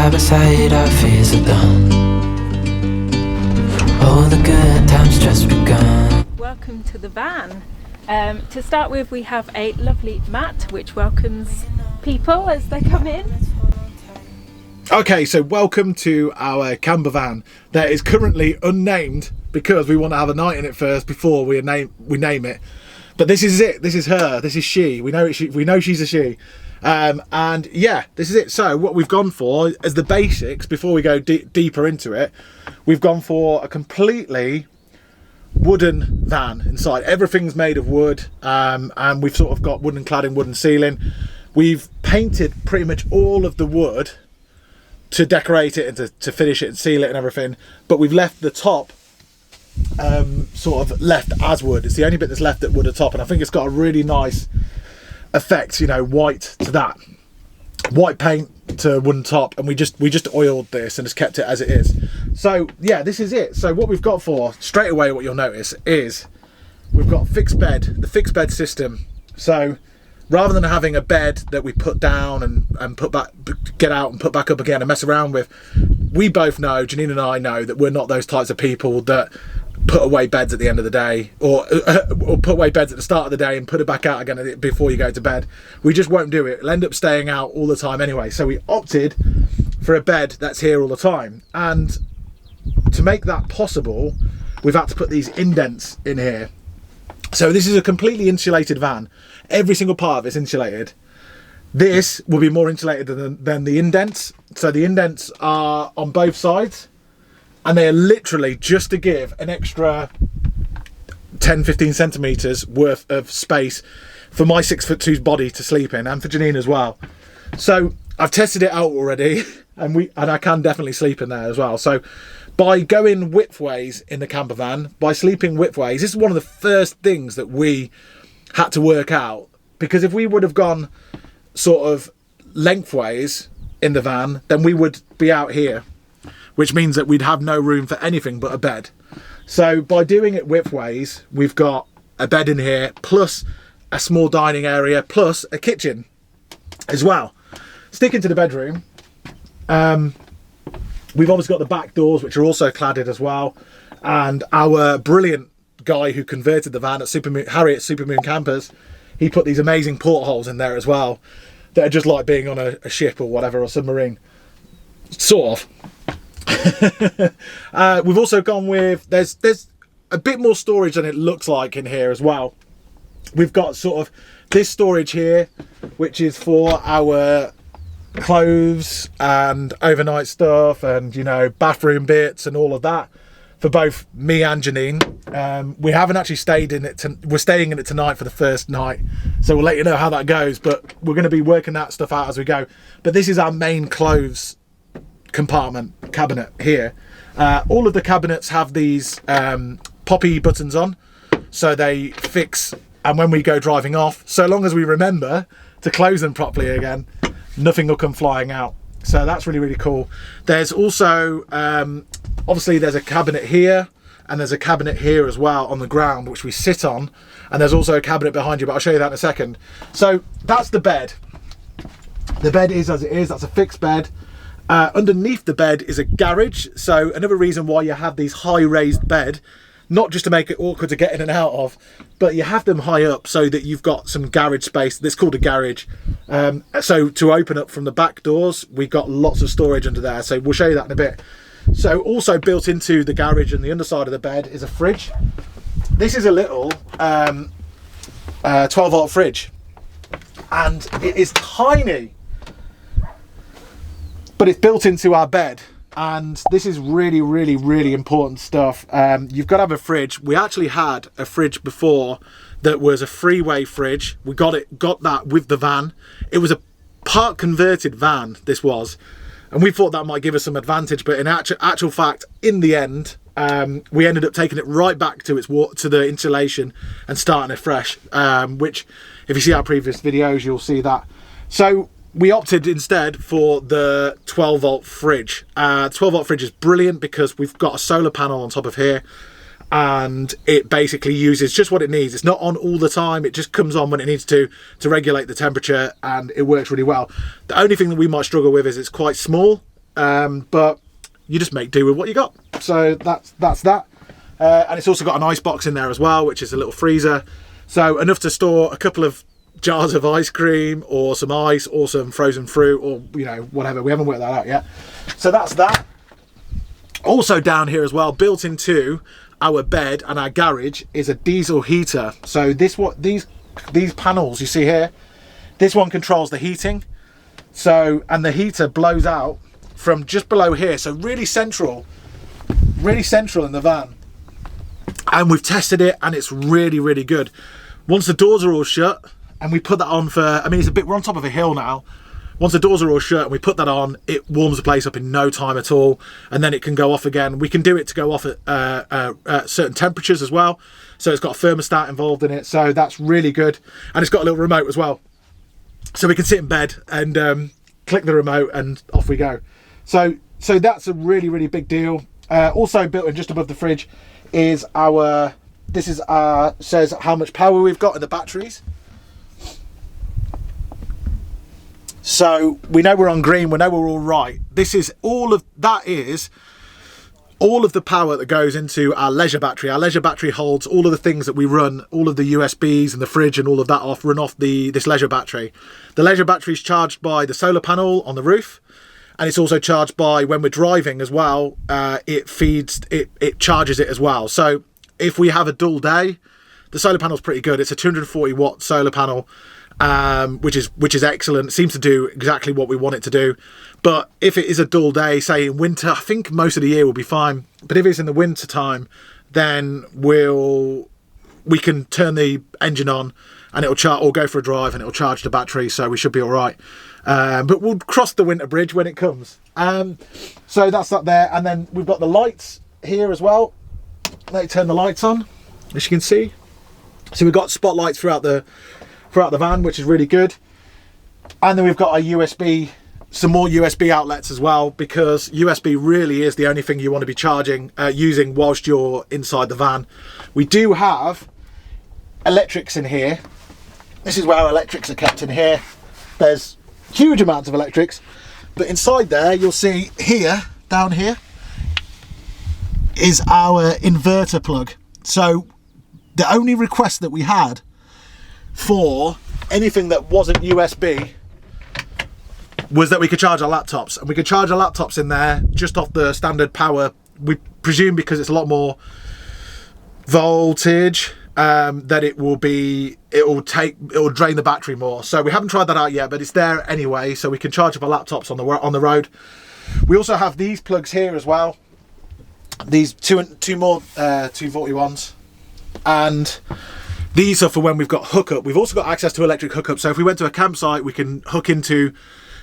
Side by side, our fears are done. All the good times just begun. Welcome to the van. To start with, we have a lovely mat which welcomes people as they come in. Okay, so welcome to our camper van that is currently unnamed because we want to have a night in it first before we name it. But this is it. This is her. This is she. We know she's a she. And yeah, this is it. So what we've gone for as the basics before we go deeper into it, we've gone for a completely wooden van inside. Everything's made of wood, and we've sort of got wooden cladding, wooden ceiling. We've painted pretty much all of the wood to decorate it and to finish it and seal it and everything, but we've left the top sort of left as wood. It's the only bit that's left at wood at top, and I think it's got a really nice effect, you know, white to that, white paint to wooden top, and we just oiled this and just kept it as it is. So yeah, this is it. So what we've got for straight away, what you'll notice is we've got fixed bed, the fixed bed system. So rather than having a bed that we put down and put back, get out and put back up again and mess around with, we both know, Janine and I know, that we're not those types of people that put away beds at the end of the day, or put away beds at the start of the day and put it back out again before you go to bed. We just won't do it. It'll end up staying out all the time anyway. So we opted for a bed that's here all the time. And to make that possible, we've had to put these indents in here. So this is a completely insulated van. Every single part of it's insulated. This will be more insulated than the indents. So the indents are on both sides, and they are literally just to give an extra 10-15 centimeters worth of space for my 6'2" body to sleep in, and for Janine as well. So I've tested it out already, and I can definitely sleep in there as well. So by going widthways in the camper van, by sleeping widthways, this is one of the first things that we had to work out, because if we would have gone sort of lengthways in the van, then we would be out here, which means that we'd have no room for anything but a bed. So by doing it widthways, we've got a bed in here, plus a small dining area, plus a kitchen as well. Sticking to the bedroom, we've obviously got the back doors, which are also cladded as well. And our brilliant guy who converted the van at Harry at Supermoon Campers, he put these amazing portholes in there as well that are just like being on a ship or whatever, or submarine, sort of. We've also gone with, there's a bit more storage than it looks like in here as well. We've got sort of this storage here, which is for our clothes and overnight stuff and, you know, bathroom bits and all of that for both me and Janine. We haven't actually stayed in it, we're staying in it tonight for the first night, so we'll let you know how that goes, but we're going to be working that stuff out as we go. But this is our main clothes compartment cabinet here. All of the cabinets have these poppy buttons on, so they fix, and when we go driving off, so long as we remember to close them properly again, nothing will come flying out. So that's really, really cool. There's also obviously there's a cabinet here, and there's a cabinet here as well on the ground which we sit on, and there's also a cabinet behind you, but I'll show you that in a second. So that's the bed. The bed is as it is. That's a fixed bed. Underneath the bed is a garage. So another reason why you have these high raised bed, not just to make it awkward to get in and out of, but you have them high up so that you've got some garage space. That's called a garage. So to open up from the back doors, we've got lots of storage under there. So we'll show you that in a bit. So also built into the garage and the underside of the bed is a fridge. This is a little 12-volt fridge, and it is tiny, but it's built into our bed. And this is really, really, really important stuff. You've got to have a fridge. We actually had a fridge before that was a freeway fridge. We got that with the van. It was a part converted van, this was, and we thought that might give us some advantage, but in actual fact, in the end, we ended up taking it right back to the insulation and starting it fresh, which if you see our previous videos, you'll see that. So we opted instead for the 12-volt fridge. 12-volt fridge is brilliant because we've got a solar panel on top of here, and it basically uses just what it needs. It's not on all the time. It just comes on when it needs to regulate the temperature, and it works really well. The only thing that we might struggle with is it's quite small. but you just make do with what you got. So that's that. And it's also got an ice box in there as well, which is a little freezer. So enough to store a couple of jars of ice cream or some ice or some frozen fruit or, you know, whatever. We haven't worked that out yet. So that's that. Also down here as well, built into our bed and our garage, is a diesel heater. So these panels you see here, this one controls the heating. So, and the heater blows out from just below here. So really central in the van. And we've tested it and it's really, really good. Once the doors are all shut and we put that on for, I mean, we're on top of a hill now. Once the doors are all shut and we put that on, it warms the place up in no time at all. And then it can go off again. We can do it to go off at certain temperatures as well. So it's got a thermostat involved in it. So that's really good. And it's got a little remote as well. So we can sit in bed and click the remote and off we go. So that's a really, really big deal. Also built in just above the fridge is says how much power we've got in the batteries. So we know we're on green, we know we're all right. This is all of the power that goes into our leisure battery. Our leisure battery holds all of the things that we run, all of the USBs and the fridge and all of that run off this leisure battery. The leisure battery is charged by the solar panel on the roof, and it's also charged by, when we're driving as well, it charges it as well. So if we have a dull day, the solar panel's pretty good. It's a 240 watt solar panel, which is excellent. It seems to do exactly what we want it to do. But if it is a dull day, say in winter, I think most of the year will be fine. But if it's in the winter time, then we can turn the engine on and it'll or go for a drive and it'll charge the battery. So we should be all right. But we'll cross the winter bridge when it comes. So that's up there. And then we've got the lights here as well. Let me turn the lights on, as you can see. So we've got spotlights throughout the van, which is really good. And then we've got some more USB outlets as well, because USB really is the only thing you want to be charging, using whilst you're inside the van. We do have electrics in here. This is where our electrics are kept in here. There's huge amounts of electrics, but inside there you'll see down here is our inverter plug. So the only request that we had for anything that wasn't USB was that we could charge our laptops, and we could charge our laptops in there just off the standard power, we presume, because it's a lot more voltage, that it will drain the battery more. So we haven't tried that out yet, but it's there anyway, so we can charge up our laptops on the road. We also have these plugs here as well, these two more 240 ones, and these are for when we've got hookup. We've also got access to electric hookup, so if we went to a campsite, we can hook into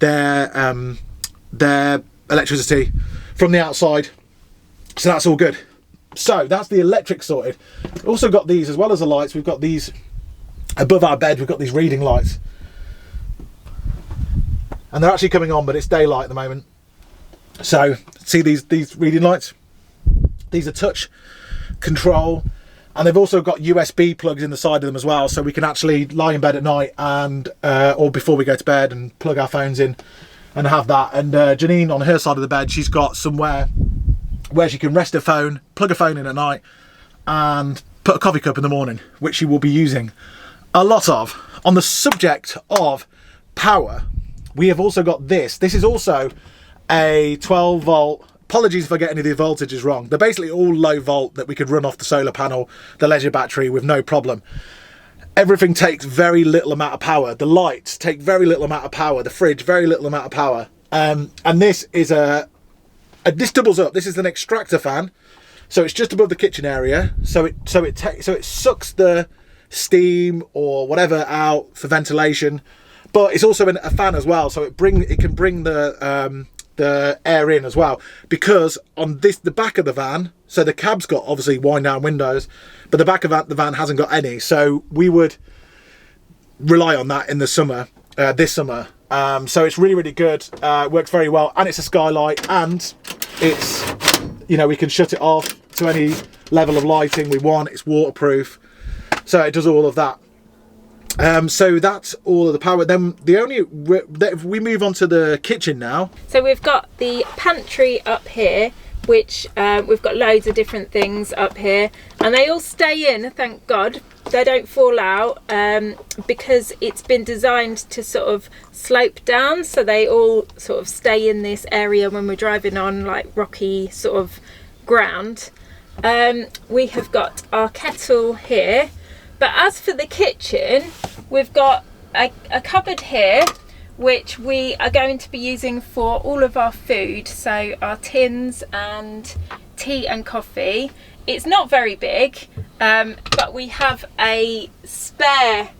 their electricity from the outside. So that's all good. So that's the electric sorted. We've also got these, as well as the lights, we've got these above our bed. We've got these reading lights, and they're actually coming on, but it's daylight at the moment. So see these reading lights? These are touch control, and they've also got USB plugs in the side of them as well, so we can actually lie in bed at night and or before we go to bed and plug our phones in and have that. And Janine, on her side of the bed, she's got somewhere where she can rest her phone, plug her phone in at night, and put a coffee cup in the morning, which she will be using a lot of. On the subject of power, we have also got this. This is also a 12 volt. Apologies if I get any of the voltages wrong. They're basically all low volt that we could run off the solar panel, the leisure battery, with no problem. Everything takes very little amount of power. The lights take very little amount of power. The fridge, very little amount of power. And this is this doubles up. This is an extractor fan, so it's just above the kitchen area. So it sucks the steam or whatever out for ventilation, but it's also a fan as well. So it can bring the air in as well, because on the back of the van, so the cab's got obviously wind down windows, but the back of the van hasn't got any, so we would rely on that in the summer, this summer. So it's really, really good, works very well, and it's a skylight, and it's, you know, we can shut it off to any level of lighting we want. It's waterproof, so it does all of that. So that's all of the power. Then if we move on to the kitchen now. So we've got the pantry up here, which we've got loads of different things up here, and they all stay in, thank God. They don't fall out because it's been designed to sort of slope down, so they all sort of stay in this area when we're driving on like rocky sort of ground. We have got our kettle here, but as for the kitchen, we've got a cupboard here which we are going to be using for all of our food, so our tins and tea and coffee. It's not very big, but we have a spare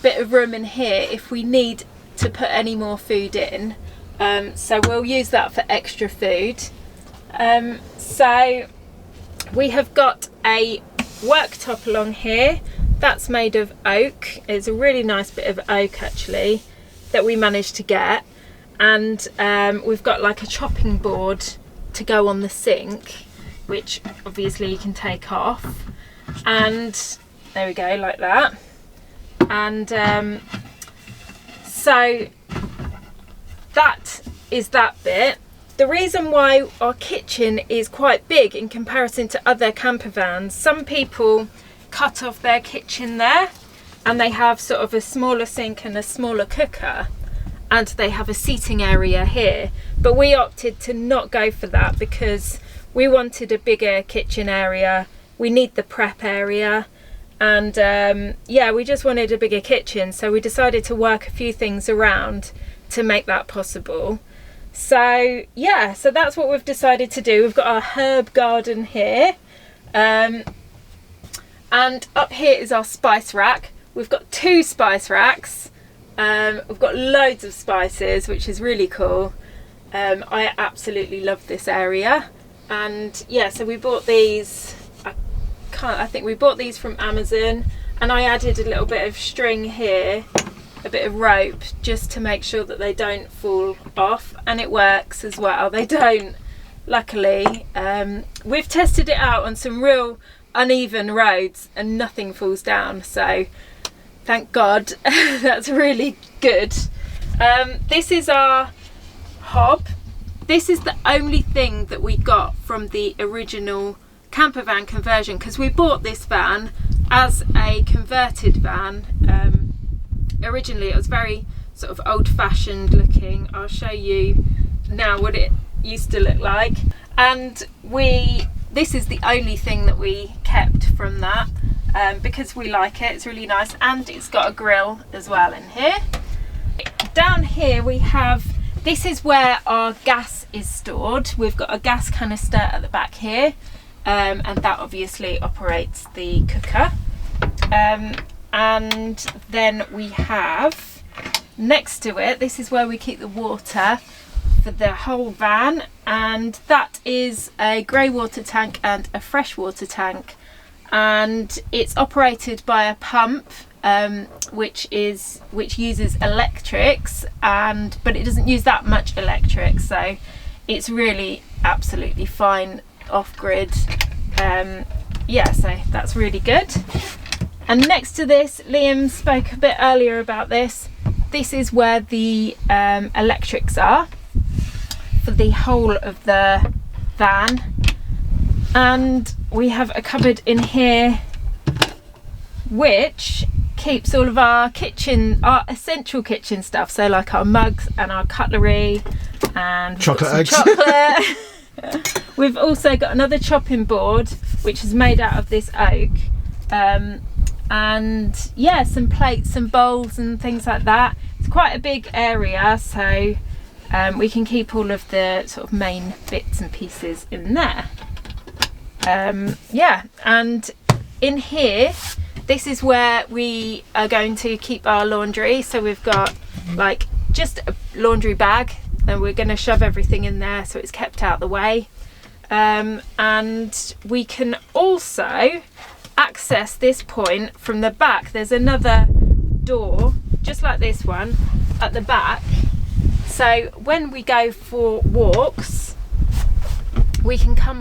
bit of room in here if we need to put any more food in, so we'll use that for extra food. So we have got a worktop along here that's made of oak. It's a really nice bit of oak actually that we managed to get, and we've got like a chopping board to go on the sink, which obviously you can take off, and there we go, like that. And so that is that bit. The reason why our kitchen is quite big in comparison to other camper vans, some people cut off their kitchen there and they have sort of a smaller sink and a smaller cooker, and they have a seating area here, but we opted to not go for that because we wanted a bigger kitchen area. We need the prep area, and yeah, we just wanted a bigger kitchen, so we decided to work a few things around to make that possible. So yeah, so that's what we've decided to do. We've got our herb garden here, and up here is our spice rack. We've got 2 spice racks. We've got loads of spices, which is really cool. I absolutely love this area. And yeah, so we bought these, I think we bought these from Amazon, and I added a little bit of string here, a bit of rope, just to make sure that they don't fall off, and it works as well. They don't, luckily. We've tested it out on some real uneven roads and nothing falls down, so thank God. That's really good. This is our hob. This is the only thing that we got from the original camper van conversion, because we bought this van as a converted van. Originally it was very sort of old-fashioned looking. I'll show you now what it used to look like, and this is the only thing that we kept from that, because we like it. It's really nice, and it's got a grill as well in here. Down here we have, this is where our gas is stored. We've got a gas canister at the back here, and that obviously operates the cooker. And then we have next to it, this is where we keep the water for the whole van, and that is a grey water tank and a fresh water tank, and it's operated by a pump, which uses electrics, but it doesn't use that much electric, so it's really absolutely fine off-grid. Yeah, so that's really good. And next to this, Liam spoke a bit earlier about this. This is where the electrics are for the whole of the van, and we have a cupboard in here which keeps all of our essential kitchen stuff, so like our mugs and our cutlery and chocolate eggs. Chocolate. We've also got another chopping board which is made out of this oak, and yeah, some plates and bowls and things like that. It's quite a big area, so we can keep all of the sort of main bits and pieces in there. Yeah, and in here, this is where we are going to keep our laundry. So we've got like just a laundry bag, and we're going to shove everything in there so it's kept out the way. And we can also access this point from the back. There's another door just like this one at the back, so when we go for walks we can come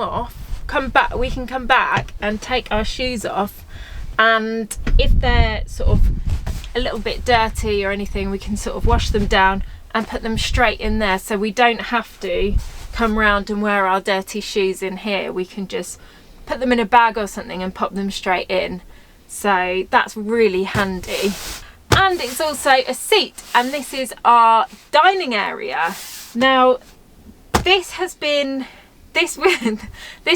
back and take our shoes off, and if they're sort of a little bit dirty or anything, we can sort of wash them down and put them straight in there, so we don't have to come round and wear our dirty shoes in here. We can just put them in a bag or something and pop them straight in. So that's really handy. And it's also a seat, and this is our dining area. Now this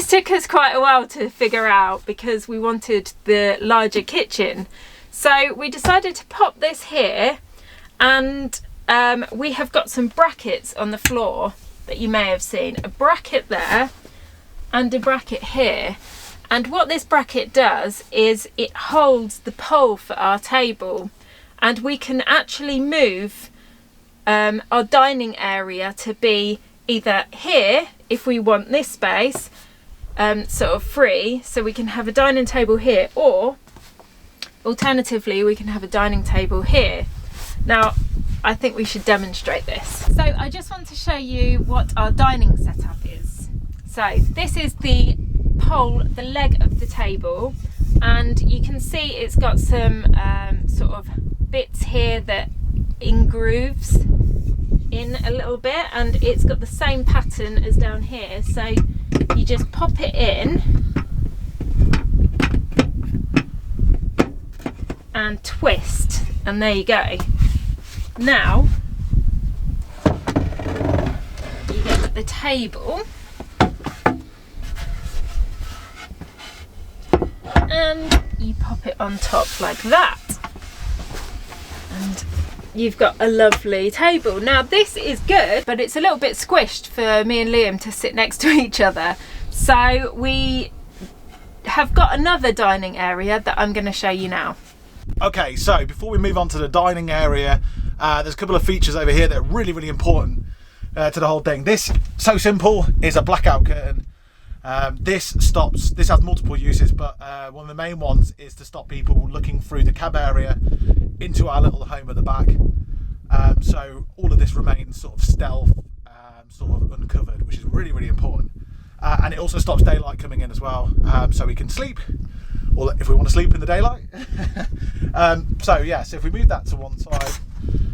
took us quite a while to figure out because we wanted the larger kitchen. So we decided to pop this here, and we have got some brackets on the floor that you may have seen. A bracket there and a bracket here. And what this bracket does is it holds the pole for our table, and we can actually move our dining area to be either here if we want this space sort of free, so we can have a dining table here, or alternatively we can have a dining table here. Now I think we should demonstrate this. So I just want to show you what our dining setup is. So this is the pole, the leg of the table, and you can see it's got some sort of bits here that grooves in a little bit, and it's got the same pattern as down here. So you just pop it in and twist, and there you go. Now you get the table and you pop it on top like that, and you've got a lovely table. Now this is good, but it's a little bit squished for me and Liam to sit next to each other. So we have got another dining area that I'm going to show you now. Okay, so before we move on to the dining area, there's a couple of features over here that are really important to the whole thing. This, so simple, is a blackout curtain. This has multiple uses, but one of the main ones is to stop people looking through the cab area into our little home at the back. So all of this remains sort of stealth, sort of uncovered, which is really important. And it also stops daylight coming in as well, so we can sleep, or if we want to sleep in the daylight. So yeah, so if we move that to one side,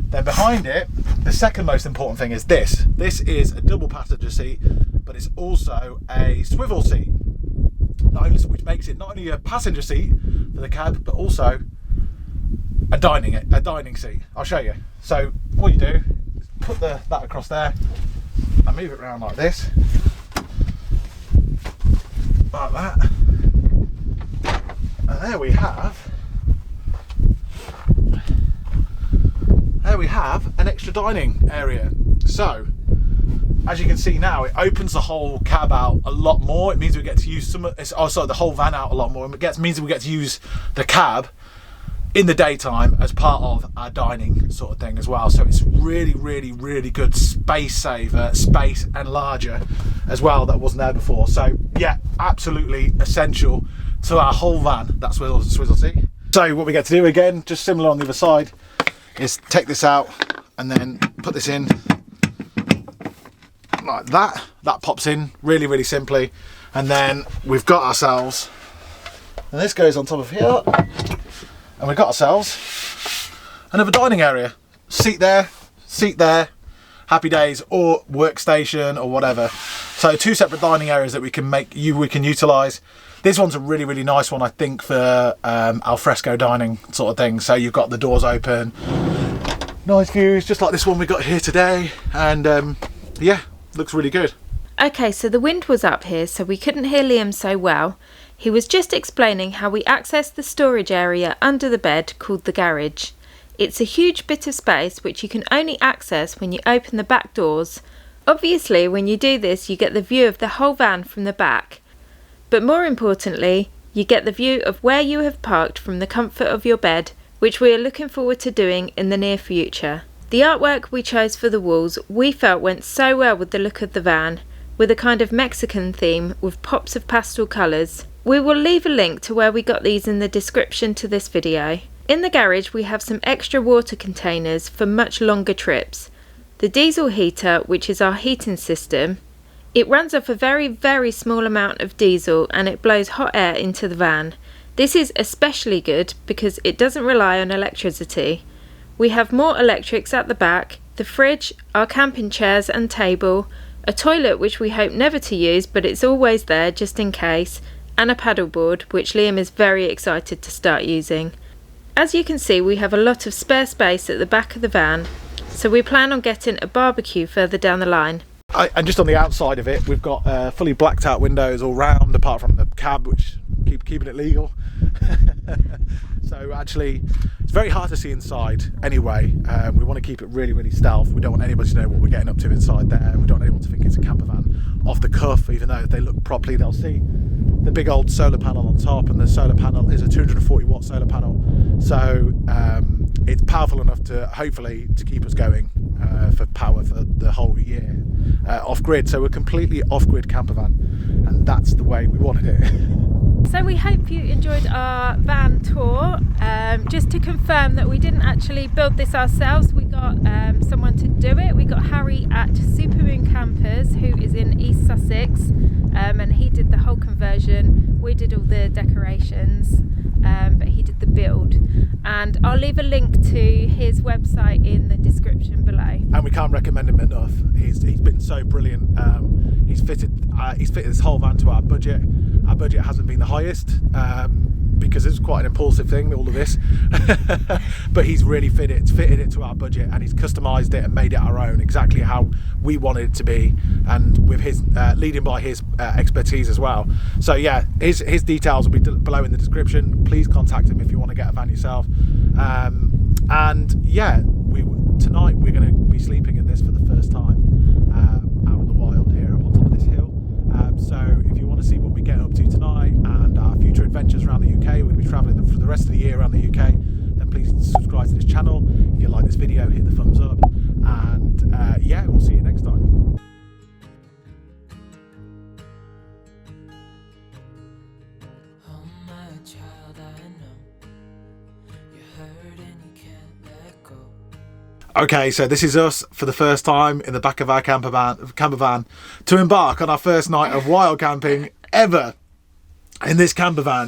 then behind it, the second most important thing is this. This is a double passenger seat, but it's also a swivel seat, which makes it not only a passenger seat for the cab, but also a dining seat. I'll show you. So what you do is put that across there and move it around like this, like that, and there we have an extra dining area. So as you can see now, it opens the whole cab out a lot more. It means we get to use the whole van out a lot more, and means we get to use the cab in the daytime as part of our dining sort of thing as well. So it's really good space saver, space and larger as well, that wasn't there before. So yeah, absolutely essential to our whole van, that swivel seat. So what we get to do again, just similar on the other side, is take this out and then put this in like that. That pops in really simply, and then we've got ourselves, and this goes on top of here, and we've got ourselves another dining area. Seat there, happy days, or workstation or whatever. So two separate dining areas that we can utilise. This one's a really nice one, I think, for al fresco dining sort of thing. So you've got the doors open, nice views, just like this one we got here today, and yeah, looks really good. Okay, so the wind was up here, so we couldn't hear Liam so well. He was just explaining how we access the storage area under the bed called the garage. It's a huge bit of space which you can only access when you open the back doors. Obviously, when you do this, you get the view of the whole van from the back. But more importantly, you get the view of where you have parked from the comfort of your bed, which we are looking forward to doing in the near future. The artwork we chose for the walls we felt went so well with the look of the van, with a kind of Mexican theme with pops of pastel colours. We will leave a link to where we got these in the description to this video. In the garage we have some extra water containers for much longer trips. The diesel heater, which is our heating system, it runs off a very small amount of diesel and it blows hot air into the van. This is especially good because it doesn't rely on electricity. We have more electrics at the back, the fridge, our camping chairs and table, a toilet which we hope never to use but it's always there just in case, and a paddleboard which Liam is very excited to start using. As you can see, we have a lot of spare space at the back of the van, so we plan on getting a barbecue further down the line. And just on the outside of it, we've got fully blacked out windows all round, apart from the cab, which keeping it legal. So actually, it's very hard to see inside anyway. We want to keep it really, really stealth. We don't want anybody to know what we're getting up to inside there. We don't want anyone to think it's a camper van off the cuff, even though if they look properly, they'll see the big old solar panel on top, and the solar panel is a 240 watt solar panel. So it's powerful enough to hopefully to keep us going for power for the whole year off grid. So we're completely off grid camper van, and that's the way we wanted it. So we hope you enjoyed our van tour. Just to confirm that we didn't actually build this ourselves, we got someone to do it. We got Harry at Supermoon Campers, who is in East Sussex, and he did the whole conversion. We did all the decorations, but he did the build. And I'll leave a link to his website in the description below. And we can't recommend him enough. He's been so brilliant. He's fitted this whole van to our budget. Our budget hasn't been the highest because it's quite an impulsive thing, all of this. But he's really fitted it to our budget, and he's customised it and made it our own, exactly how we wanted it to be, and with his leading by his expertise as well. So yeah, his details will be below in the description. Please contact him if you want to get a van yourself. And yeah, tonight we're going to be sleeping in this for the first time out in the wild here up on top of this hill. So if you want to see what we get up to tonight and our future adventures around the UK, we're going to be travelling for the rest of the year around the UK, then please subscribe to this channel. If you like this video, hit the thumbs up, and yeah, we'll see you next time. Oh my child, I know you're hurt and you can't let go. Okay, so this is us for the first time in the back of our camper van to embark on our first night of wild camping ever in this camper van.